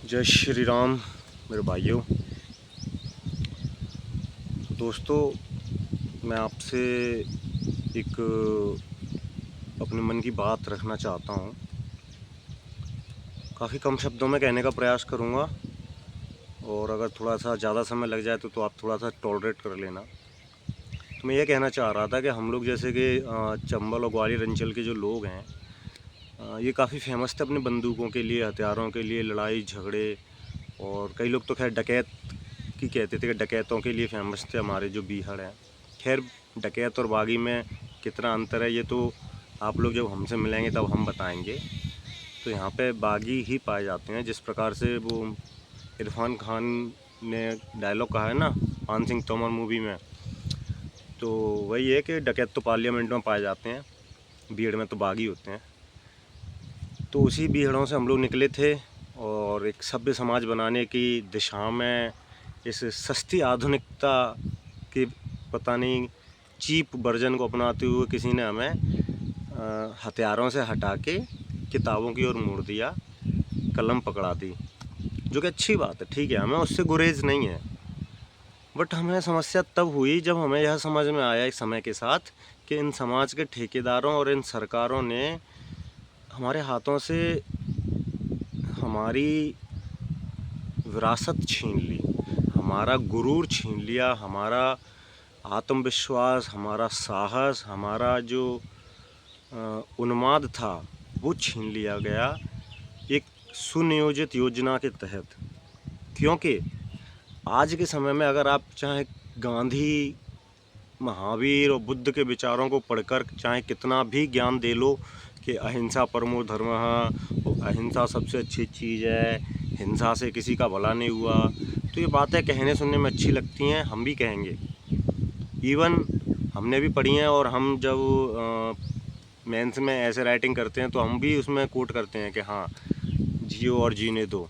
जय श्री राम मेरे भाइयों। दोस्तों, मैं आपसे एक अपने मन की बात रखना चाहता हूँ। काफ़ी कम शब्दों में कहने का प्रयास करूँगा और अगर थोड़ा सा ज़्यादा समय लग जाए तो आप थोड़ा सा टॉलरेट कर लेना। तो मैं ये कहना चाह रहा था कि हम लोग जैसे कि चंबल और ग्वालियर अंचल के जो लोग हैं, ये काफ़ी फेमस थे अपने बंदूकों के लिए, हथियारों के लिए, लड़ाई झगड़े। और कई लोग तो खैर डकैत की कहते थे कि डकैतों के लिए फेमस थे हमारे जो बीहड़ हैं। खैर, डकैत और बागी में कितना अंतर है ये तो आप लोग जब हमसे मिलेंगे तब हम बताएंगे। तो यहाँ पे बागी ही पाए जाते हैं, जिस प्रकार से वो इरफान खान ने डायलॉग कहा है ना पान सिंह तोमर मूवी में, तो वही है कि डकैत तो पार्लियामेंट में पाए जाते हैं, बीहड़ में तो बागी होते हैं। तो उसी बीहड़ों से हम लोग निकले थे और एक सभ्य समाज बनाने की दिशा में इस सस्ती आधुनिकता की पता नहीं चीप वर्जन को अपनाते हुए किसी ने हमें हथियारों से हटा के किताबों की ओर मोड़ दिया, कलम पकड़ा दी, जो कि अच्छी बात है, ठीक है, हमें उससे गुरेज नहीं है। बट हमें समस्या तब हुई जब हमें यह समझ में आया इस समय के साथ कि इन समाज के ठेकेदारों और इन सरकारों ने हमारे हाथों से हमारी विरासत छीन ली, हमारा गुरूर छीन लिया, हमारा आत्मविश्वास, हमारा साहस, हमारा जो उन्माद था वो छीन लिया गया एक सुनियोजित योजना के तहत। क्योंकि आज के समय में अगर आप चाहे गांधी, महावीर और बुद्ध के विचारों को पढ़कर चाहे कितना भी ज्ञान दे लो कि अहिंसा परमो धर्मः, अहिंसा सबसे अच्छी चीज़ है, हिंसा से किसी का भला नहीं हुआ, तो ये बातें कहने सुनने में अच्छी लगती हैं, हम भी कहेंगे। इवन हमने भी पढ़ी हैं और हम जब मेंस में ऐसे राइटिंग करते हैं तो हम भी उसमें कोट करते हैं कि हाँ, जियो और जीने दो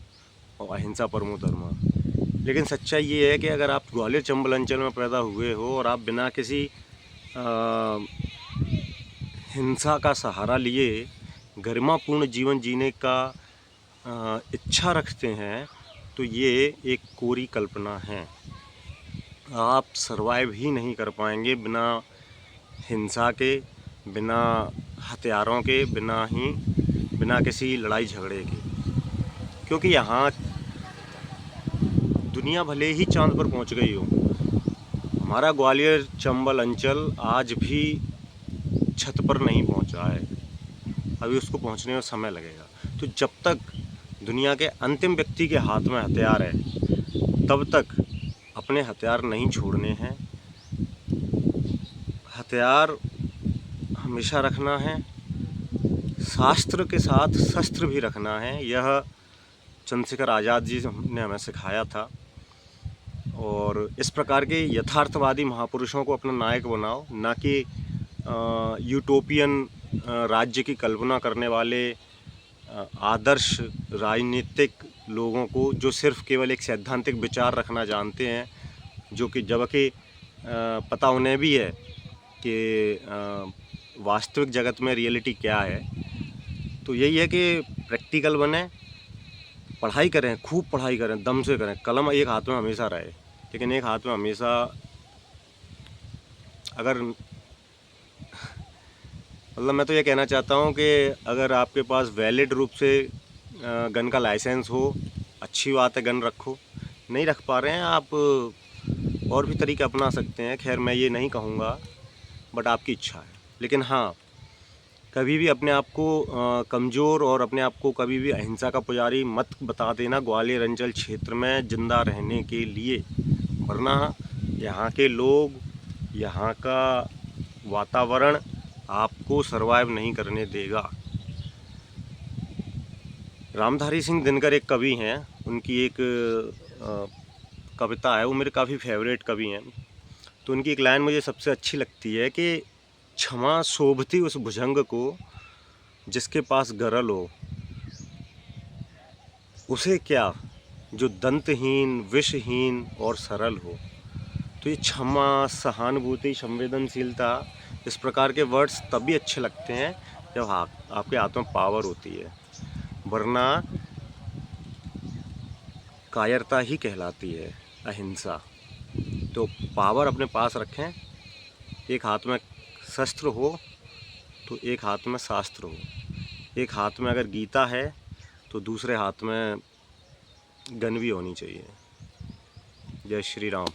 और अहिंसा परमो धर्मः। लेकिन सच्चाई ये है कि अगर आप ग्वालियर चंबल अंचल में पैदा हुए हो और आप बिना किसी हिंसा का सहारा लिए गरिमापूर्ण जीवन जीने का इच्छा रखते हैं, तो ये एक कोरी कल्पना है। आप सरवाइव ही नहीं कर पाएंगे बिना हिंसा के, बिना हथियारों के, बिना किसी लड़ाई झगड़े के। क्योंकि यहाँ दुनिया भले ही चांद पर पहुँच गई हो, हमारा ग्वालियर चंबल अंचल आज भी छत पर नहीं पहुँचा है, अभी उसको पहुँचने में समय लगेगा। तो जब तक दुनिया के अंतिम व्यक्ति के हाथ में हथियार है तब तक अपने हथियार नहीं छोड़ने हैं। हथियार हमेशा रखना है, शास्त्र के साथ शस्त्र भी रखना है। यह चंद्रशेखर आज़ाद जी ने हमें सिखाया था। और इस प्रकार के यथार्थवादी महापुरुषों को अपना नायक बनाओ, ना कि यूटोपियन राज्य की कल्पना करने वाले आदर्श राजनीतिक लोगों को जो सिर्फ केवल एक सैद्धांतिक विचार रखना जानते हैं, जो कि जबकि पता उन्हें भी है कि वास्तविक जगत में रियलिटी क्या है। तो यही है कि प्रैक्टिकल बने, पढ़ाई करें, खूब पढ़ाई करें, दम से करें, कलम एक हाथ में हमेशा रहे, लेकिन एक हाथ में हमेशा अगर मतलब मैं तो ये कहना चाहता हूँ कि अगर आपके पास वैलिड रूप से गन का लाइसेंस हो, अच्छी बात है, गन रखो। नहीं रख पा रहे हैं आप, और भी तरीके अपना सकते हैं। खैर, मैं ये नहीं कहूँगा, बट आपकी इच्छा है। लेकिन हाँ, कभी भी अपने आप को कमज़ोर और अपने आप को कभी भी अहिंसा का पुजारी मत बता देना ग्वालियर अंचल क्षेत्र में ज़िंदा रहने के लिए, वरना यहाँ के लोग, यहाँ का वातावरण आपको सरवाइव नहीं करने देगा। रामधारी सिंह दिनकर एक कवि हैं, उनकी एक कविता है, वो मेरे काफ़ी फेवरेट कवि हैं। तो उनकी एक लाइन मुझे सबसे अच्छी लगती है कि क्षमा शोभती उस भुजंग को जिसके पास गरल हो, उसे क्या जो दंतहीन, विषहीन और सरल हो। तो ये क्षमा, सहानुभूति, संवेदनशीलता, इस प्रकार के वर्ड्स तभी अच्छे लगते हैं जब आपके हाथ में पावर होती है। वरना कायरता ही कहलाती है, अहिंसा। तो पावर अपने पास रखें, एक हाथ में शस्त्र हो तो एक हाथ में शास्त्र हो, एक हाथ में अगर गीता है तो दूसरे हाथ में गन भी होनी चाहिए। जय श्री राम।